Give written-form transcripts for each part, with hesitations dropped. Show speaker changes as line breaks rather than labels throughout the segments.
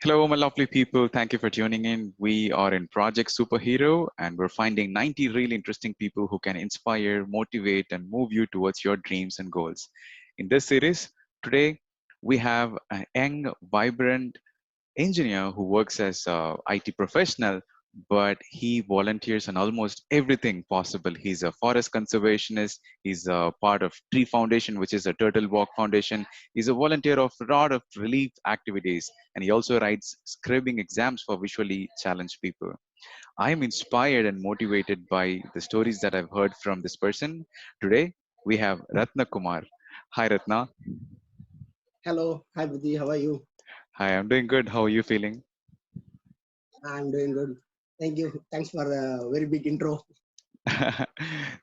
Hello, my lovely people. Thank you for tuning in. We are in Project Superhero, and we're finding 90 really interesting people who can inspire, motivate, and move you towards your dreams and goals. In this series, today we have a young, vibrant engineer who works as a IT professional, but he volunteers on almost everything possible. He's a forest conservationist. He's a part of Tree Foundation, which is a Turtle Walk Foundation. He's a volunteer of a lot of relief activities, and he also writes scribbing exams for visually challenged people. I am inspired and motivated by the stories that I've heard from this person. Today, we have Rathna Kumar. Hi, Ratna.
Hello, hi Prithi, how are you?
Hi, I'm doing good. How are you feeling?
I'm doing good. Thank you. Thanks for the very big intro.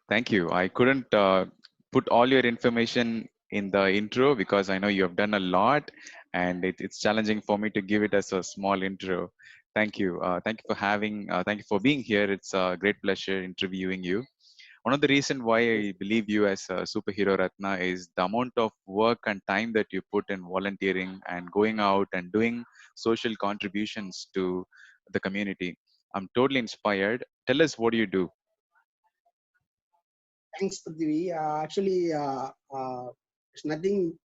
Thank you. I couldn't put all your information in the intro because I know you have done a lot and it's challenging for me to give it as a small intro. Thank you. Thank you for being here. It's a great pleasure interviewing you. One of the reasons why I believe you as a superhero, Ratna, is the amount of work and time that you put in volunteering and going out and doing social contributions to the community. I'm totally inspired. Tell us, what do you do?
Thanks, Prithvi. It's nothing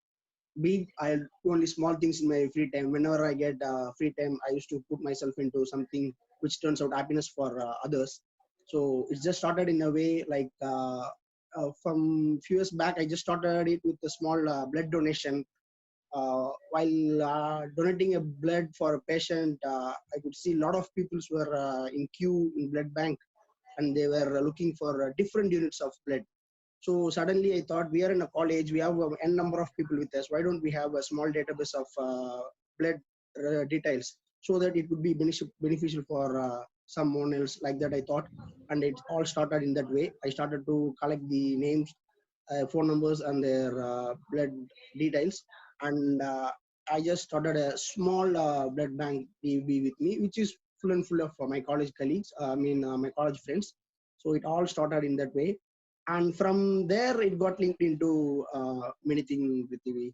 big. I do only small things in my free time. Whenever I get free time, I used to put myself into something which turns out happiness for others. So it just started in a way like from few years back. I just started it with a small blood donation. While donating a blood for a patient, I could see a lot of people were in queue in blood bank and they were looking for different units of blood. So suddenly I thought we are in a college, we have n number of people with us. Why don't we have a small database of blood details so that it would be beneficial for someone else like that I thought. And it all started in that way. I started to collect the names, phone numbers and their blood details. And I just started a small blood bank be with me, which is full and full of my college colleagues, my college friends. So it all started in that way. And from there, it got linked into many things with TV.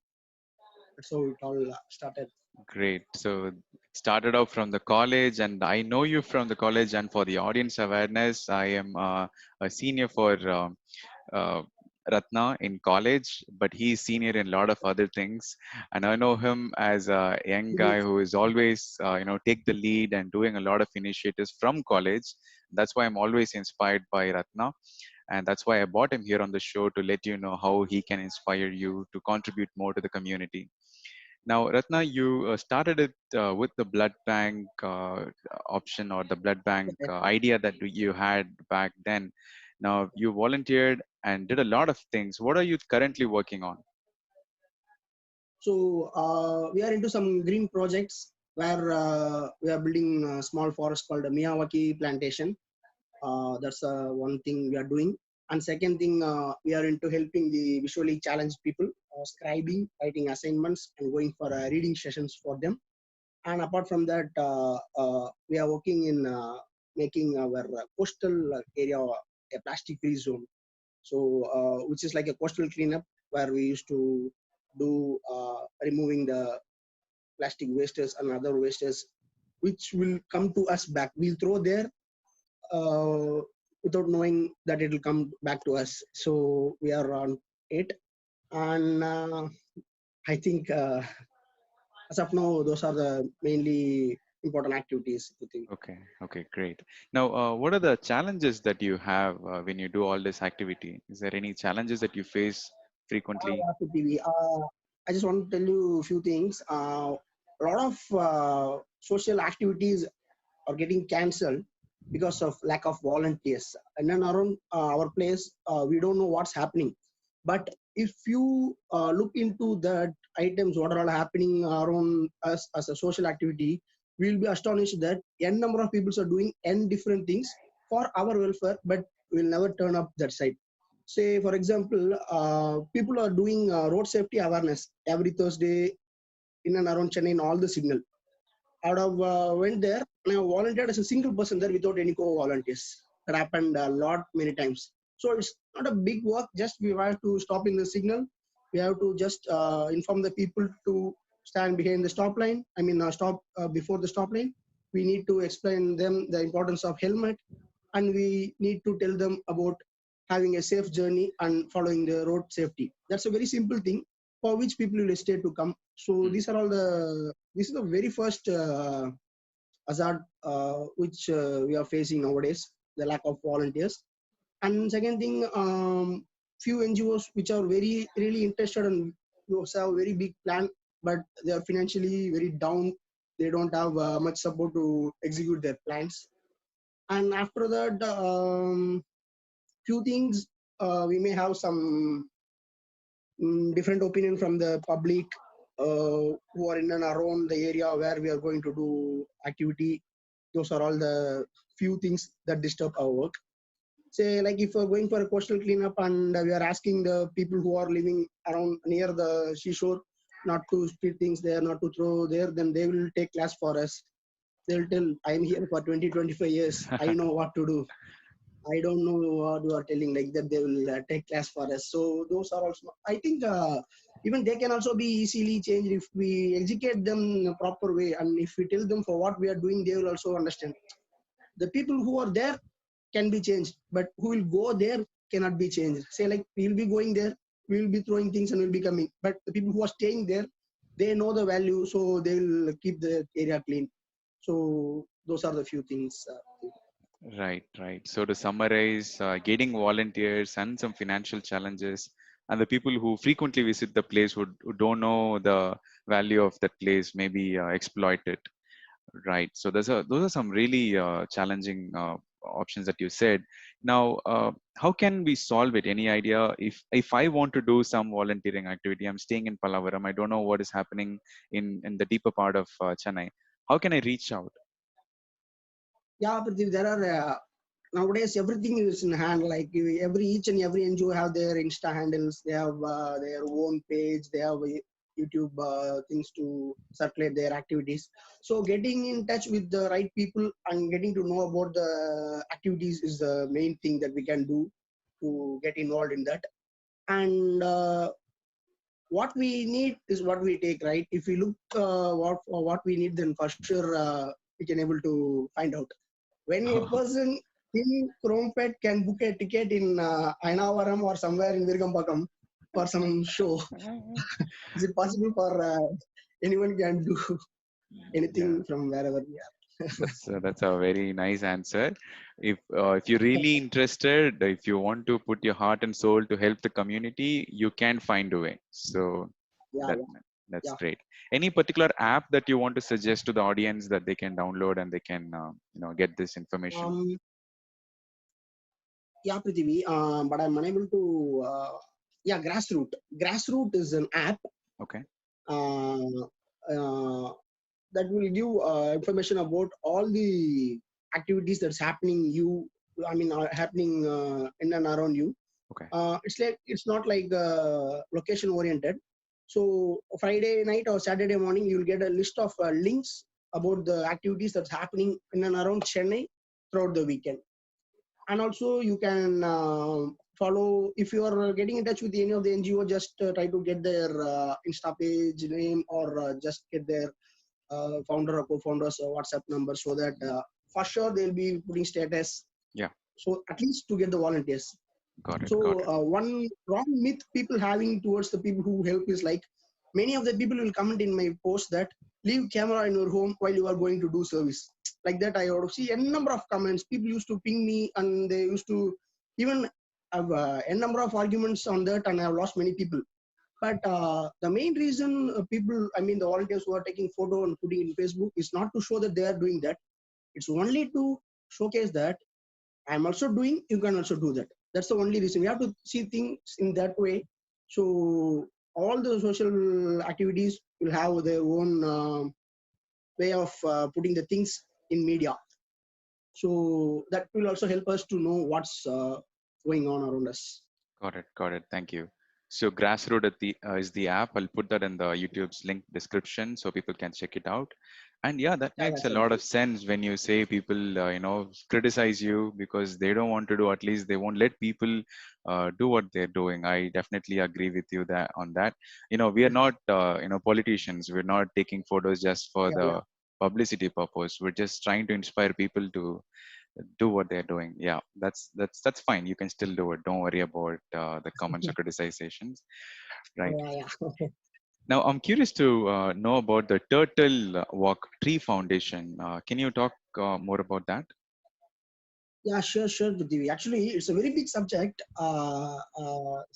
That's how it all started.
Great. So it started out from the college, and I know you from the college. And for the audience awareness, I am a senior for uh, Ratna in college, but he's senior in a lot of other things. And I know him as a young guy who is always, take the lead and doing a lot of initiatives from college. That's why I'm always inspired by Ratna. And that's why I brought him here on the show to let you know how he can inspire you to contribute more to the community. Now, Ratna, you started it with the blood bank option or the blood bank idea that you had back then. Now, you volunteered and did a lot of things. What are you currently working on?
So we are into some green projects where we are building a small forest called a Miyawaki plantation. That's one thing we are doing. And second thing, we are into helping the visually challenged people, scribing, writing assignments, and going for reading sessions for them. And apart from that, we are working in making our coastal area a plastic-free zone. So, which is like a coastal cleanup where we used to do removing the plastic wastes and other wastes, which will come to us back. We'll throw there uh, without knowing that it will come back to us. So we are on it, and I think as of now, those are the mainly important activities. I think.
Okay, okay, great. Now, what are the challenges that you have when you do all this activity? Is there any challenges that you face frequently?
Yeah, TV. I just want to tell you a few things. A lot of social activities are getting cancelled because of lack of volunteers. And then around our place, we don't know what's happening. But if you look into that items, what are all happening around us as a social activity, we'll be astonished that n number of people are doing n different things for our welfare, but will never turn up that side. Say, for example, people are doing road safety awareness every Thursday in and around Chennai in all the signal. I would have went there and I volunteered as a single person there without any co-volunteers. That happened a lot many times. So it's not a big work. Just we have to stop in the signal. We have to just inform the people to stand behind the stop line. I mean, stop before the stop line. We need to explain them the importance of helmet, and we need to tell them about having a safe journey and following the road safety. That's a very simple thing for which people will stay to come. So
Mm,
these are all the. This is the very first hazard which we are facing nowadays. The lack of volunteers. And second thing, few NGOs which are very really interested and those have very big plan, but they are financially very down. They don't have much support to execute their plans. And after that, few things we may have some different opinion from the public who are in and around the area where we are going to do activity. Those are all the few things that disturb our work. Say like if we're going for a coastal cleanup and we are asking the people who are living around near the seashore not to spit things there, not to throw there, then they will take class for us. They'll tell, I'm here for 20, 25 years. I know what to do. I don't know what you are telling, like that they will take class for us. So those are also, I think even they can also be easily changed if we educate them in a proper way. And if we tell them for what we are doing, they will also understand. The people who are there can be changed, but who will go there cannot be changed. Say like we will be going there, we will be throwing things and we'll be coming. But the people who are staying there, they know the value, so they will keep the area clean. So those are the few things.
right, right. So to summarize, getting volunteers and some financial challenges, and the people who frequently visit the place who don't know the value of that place maybe exploit it. Right. So those are some really challenging options that you said. Now, how can we solve it? Any idea? If I want to do some volunteering activity, I'm staying in Pallavaram. I don't know what is happening in the deeper part of Chennai. How can I reach out?
Yeah, but there are nowadays everything is in hand. Like every each and every NGO have their Insta handles. They have their own page. They have YouTube things to circulate their activities. So getting in touch with the right people and getting to know about the activities is the main thing that we can do to get involved in that. And what we need is what we take, right? If we look what we need, then for sure we can able to find out. When a person in Chromepet can book a ticket in Ainavaram or somewhere in Virgampakam for some show, is it possible for anyone can do
Yeah.
anything from wherever we are?
That's a very nice answer. If you're really interested, if you want to put your heart and soul to help the community, you can find a way. So
Yeah,
that
yeah,
that's
yeah.
great. Any particular app that you want to suggest to the audience that they can download and they can get this information?
Um, yeah, Prithivi, but I'm unable to. Yeah, Grassroot. Grassroot is an app
Okay.
uh, uh, that will give information about all the activities that's happening you. I mean, happening in and around you.
Okay.
It's like it's not like location oriented. So Friday night or Saturday morning, you'll get a list of links about the activities that's happening in and around Chennai throughout the weekend. And also you can follow if you are getting in touch with any of the NGO, just try to get their Insta page name or just get their founder or co-founders WhatsApp number so that for sure they'll be putting status.
Yeah.
So at least to get the volunteers.
Got it. Got
So
it.
one wrong myth people having towards the people who help is like many of the people will comment in my post that leave camera in your home while you are going to do service. Like that, I ought to see a number of comments. People used to ping me and they used to even have a number of arguments on that, and I have lost many people. But the main reason people, I mean, the volunteers who are taking photo and putting in Facebook is not to show that they are doing that. It's only to showcase that I'm also doing, you can also do that. That's the only reason. We have to see things in that way. So all the social activities will have their own way of putting the things in media. So that will also help us to know what's going on around us.
Got it. Got it. Thank you. So Grassroot is the app. I'll put that in the YouTube's link description so people can check it out. And yeah, that
Yeah,
makes a
that's
lot
right.
of sense when you say people, criticize you because they don't want to do. At least they won't let people do what they're doing. I definitely agree with you that on that. We are not, politicians. We're not taking photos just for
Yeah, yeah.
the publicity purpose. We're just trying to inspire people to do what they're doing. Yeah, that's fine. You can still do it. Don't worry about the comments or criticizations. Right.
Yeah, yeah.
Now, I'm curious to know about the Turtle Walk Tree Foundation. Can you talk more about that?
Yeah, sure, sure, Prithvi. Actually, it's a very big subject.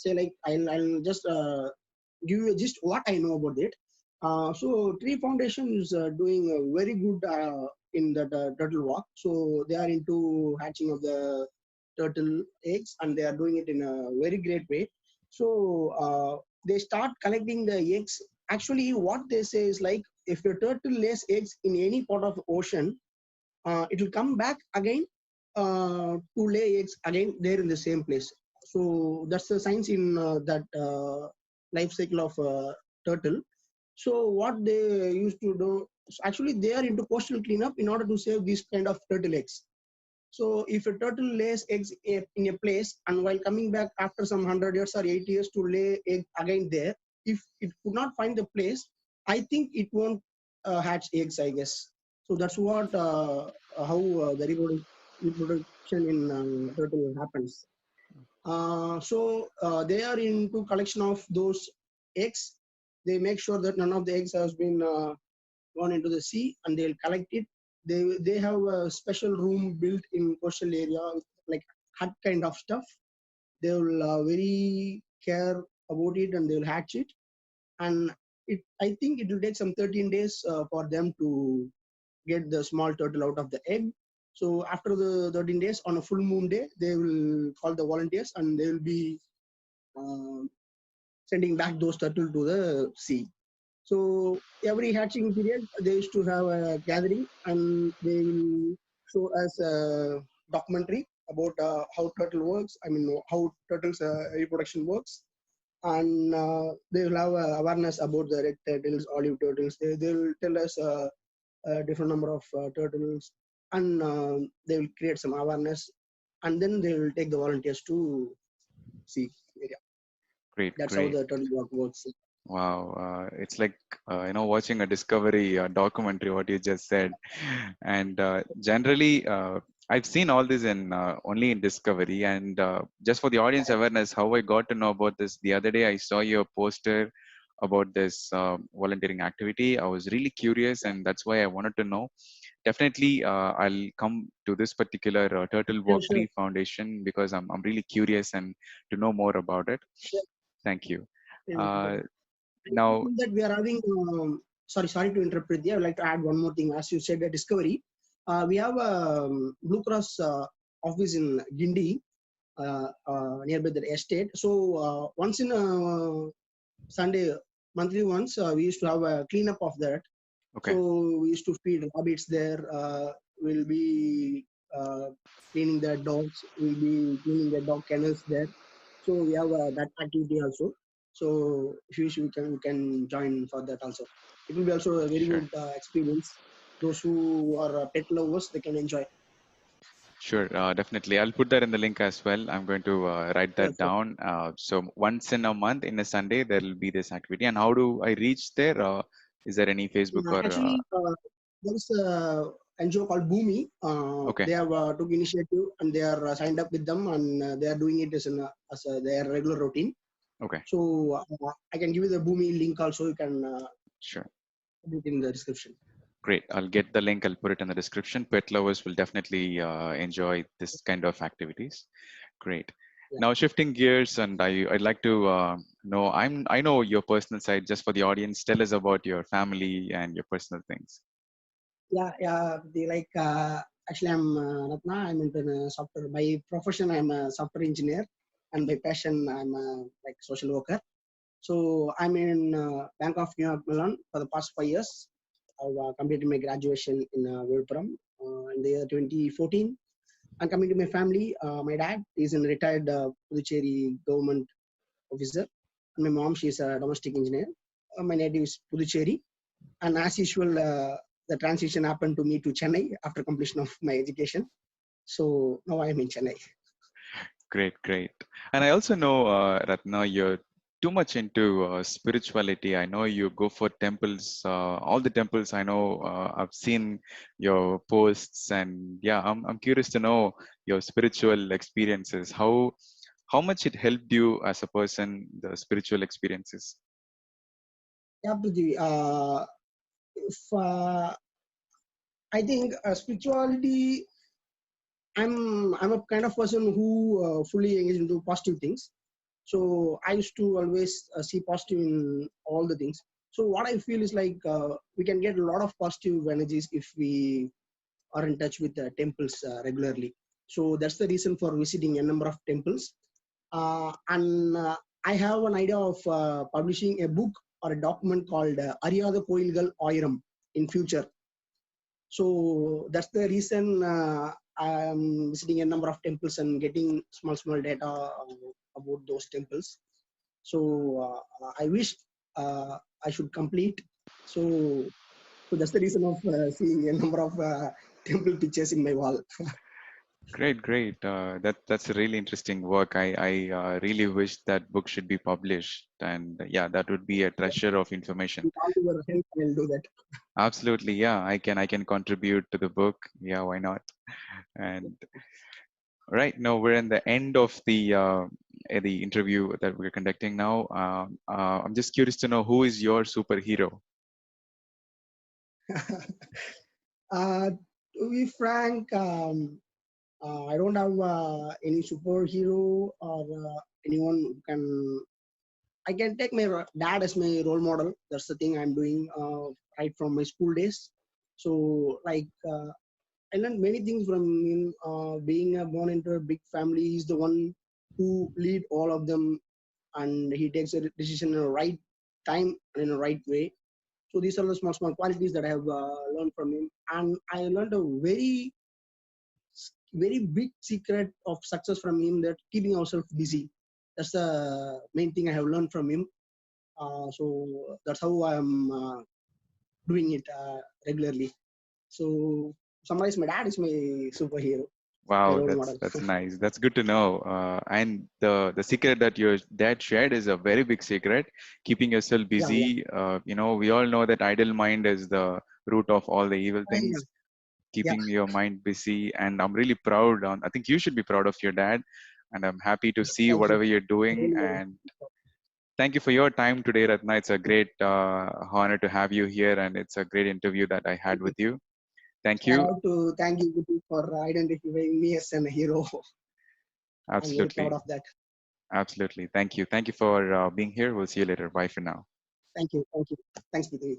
Say like I'll just give you just what I know about it. So Tree Foundation is doing very good in that turtle walk. So they are into hatching of the turtle eggs, and they are doing it in a very great way. So they start collecting the eggs. Actually, what they say is like if the turtle lays eggs in any part of the ocean, it will come back again to lay eggs again there in the same place. So that's the science in that life cycle of turtle. So what they used to do, actually they are into coastal cleanup in order to save these kind of turtle eggs. So if a turtle lays eggs in a place and while coming back after some 100 years or 80 years to lay egg again there, if it could not find the place, I think it won't hatch eggs, I guess. So that's what how the reproduction in turtle happens. So they are into collection of those eggs. They make sure that none of the eggs has been gone into the sea, and they'll collect it. They have a special room built in coastal area with like hut kind of stuff. They will very care about it, and they will hatch it. And I think it will take some 13 days for them to get the small turtle out of the egg. So after the 13 days, on a full moon day, they will call the volunteers, and they will be uh, sending back those turtle to the sea. So every hatching period, they used to have a gathering, and they will show us a documentary about how turtle works. I mean, how turtles reproduction works, and they will have awareness about the red turtles, olive turtles. They will tell us a different number of turtles, and they will create some awareness, and then they will take the volunteers to see area.
Great,
That's how
great.
the turtle walk works.
Wow, it's like watching a Discovery documentary. What you just said, and generally, I've seen all this in only in Discovery. And just for the audience awareness, how I got to know about this the other day, I saw your poster about this volunteering activity. I was really curious, and that's why I wanted to know. Definitely, I'll come to this particular Turtle
Sure,
Walk
sure.
Tree Foundation because I'm really curious and to know more about it.
Yeah,
Thank you.
yeah, okay.
Uh,
And
now,
in that we are having, sorry to interrupt, Prithiviraj. I would like to add one more thing. As you said, the Discovery, we have a Blue Cross office in Gindi, nearby the estate. So once in a Sunday, monthly once, we used to have a cleanup of that. So
okay.
we used to feed rabbits there. We'll be cleaning the dogs. We'll be cleaning the dog kennels there. So we have that activity also. So if you wish, we can join for that also. It will be also a very
Sure,
good experience. Those who are pet lovers, they can enjoy.
sure, definitely. I'll put that in the link as well. I'm going to write
Yeah,
that
sure.
down. So once in a month, in a Sunday, there will be this activity. And how do I reach there? Is there any Facebook or
Actually, there is a NGO called Boomi.
okay,
They have took initiative, and they are signed up with them, and they are doing it as their regular routine.
okay,
So I can give you the Boomi link also. You can
sure,
put it in the description.
great. I'll get the link. I'll put it in the description. Pet lovers will definitely enjoy this kind of activities. Great.
Yeah,
Now shifting gears, and I'd like to know. I know your personal side. Just for the audience, tell us about your family and your personal things.
yeah, yeah. Actually, I'm Rathna. I'm into software. By profession, I'm a software engineer, and by passion, I'm a like social worker. So I'm in Bank of New York Mellon for the past 5 years. I've completed my graduation in Vilupuram in the year 2014. And coming to my family, my dad is a retired Puducherry government officer. My mom, she's a domestic engineer. My native is Puducherry. And as usual, the transition happened to me to Chennai after completion of my education. So now I am in Chennai.
Great, great. And I also know, Ratna, you're too much into spirituality. I know you go for temples, all the temples. I know I've seen your posts, and yeah, I'm curious to know your spiritual experiences. How much it helped you as a person, the spiritual experiences.
Yeah, Prithvi, if, I think spirituality, I'm a kind of person who fully engaged into positive things. So I used to always see positive in all the things. So what I feel is like we can get a lot of positive energies if we are in touch with the temples regularly. So that's the reason for visiting a number of temples. And I have an idea of publishing a book or a document called Ariyada Koilgal Oiram in future. So that's the reason I'm visiting a number of temples and getting small data about those temples. So I wish I should complete. So that's the reason of seeing a number of temple pictures in my wall.
Great, great. That's a really interesting work. I really wish that book should be published, and yeah, that would be a treasure of information.
With all your help, I'll do that.
Absolutely, yeah. I can contribute to the book. Yeah, why not? And right now we're in the end of the interview that we're conducting now. I'm just curious to know who is your superhero.
uh, to be frank, I don't have any superhero or anyone who can. I can take my dad as my role model. That's the thing I'm doing right from my school days. So, like, I learned many things from him. Being born into a big family, he's the one who lead all of them, and he takes a decision in the right time and in the right way. So these are the small qualities that I have learned from him, and I learned a very big secret of success from him, that keeping ourselves busy. That's the main thing I have learned from him. So that's how I'm doing it regularly. So summarize, my dad is my superhero, my
Wow,
role
that's
model.
that's nice. That's good to know. And the secret that your dad shared is a very big secret. Keeping yourself
Yeah, yeah,
busy. We all know that idle mind is the root of all the evil
yeah,
things.
yeah.
Keeping your mind busy, and I'm really proud. I think you should be proud of your dad, and I'm happy to see
Thank you.
whatever you're doing.
Really,
And thank you for your time today, Ratna. It's a great honor to have you here, and it's a great interview that I had
thank you.
with you. Thank
I
you.
have to thank you Guru, for identifying me as a hero. I'm very proud
Absolutely.
of that.
Absolutely. Thank you. Thank you for being here. We'll see you later. Bye for now.
Thank you. Thank you. Thanks, Prithvi.